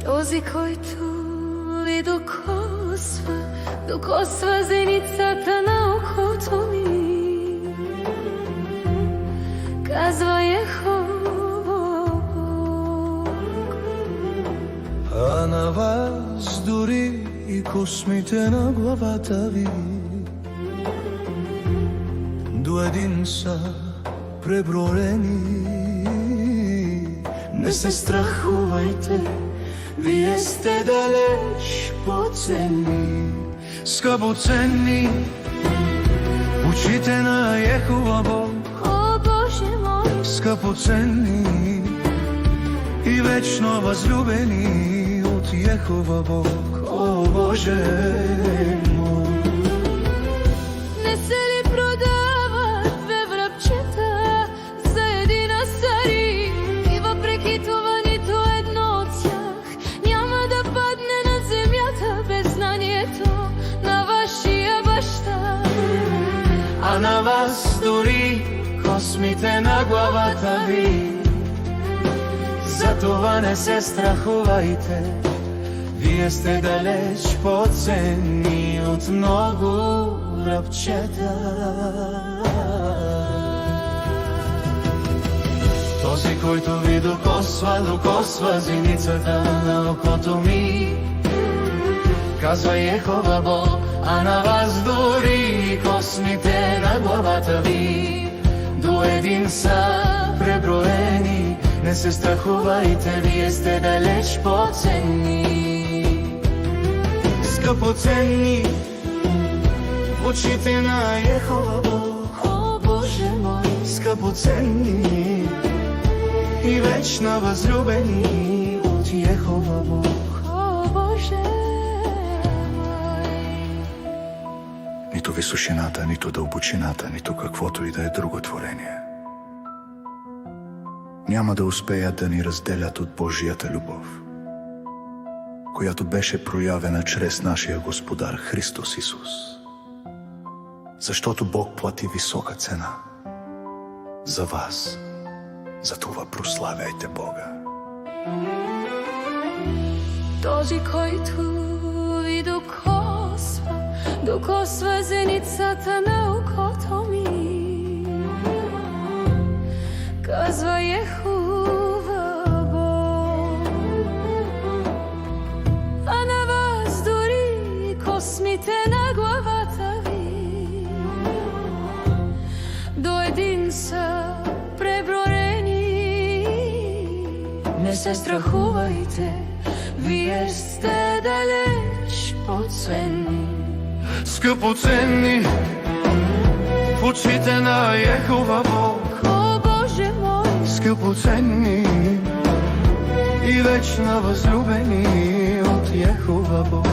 Този, който ли докосва зеницата на окото ми, казва Йехова Бог. А на вас дори и космите на главата ви до един са преброени. Не се страхувайте, вие сте далеч по-ценни, скъпоценни в очите на Йехова Бог. О, Боже мой, Скъпоценни и вечно възлюбени от Йехова Бог. О, Боже мой! не се ли продават две врабчета за един асари? И въпреки това нито едно от тях няма да падне на земята без знанието на вашия баща. А на вас дори космите на главата ви, затова не се страхувайте, вие сте далеч по-ценни от много рабчета. Този, който ви докосва зеницата на окото ми, казва Йехова Бог. А на вас дори космите на главата ви до един са преброени. Не се страхувайте, вие сте далеч по-ценни, скъпоценни в очите на Йехова Бог. О, Боже мой, Скъпоценни и вечно възлюбени от Йехова Бог. о, Боже мой. Нито височината, нито дълбочината, нито каквото и да е друго творение няма да успеят да ни разделят от Божията любов, която беше проявена чрез нашия Господар Христос Исус. Защото Бог плати висока цена за вас, затова прославяйте Бога. Този, който ви докосва зеницата на окото ми, казва Йехова Бог. А на вас дори космите на главата ви до един са преброени. Не се страхувайте, вие сте далеч по-ценни, Скъпоценни в очите на Йехова Бог. о, Боже мой, Скъпоценни и вечно възлюбени от Йехова Бог.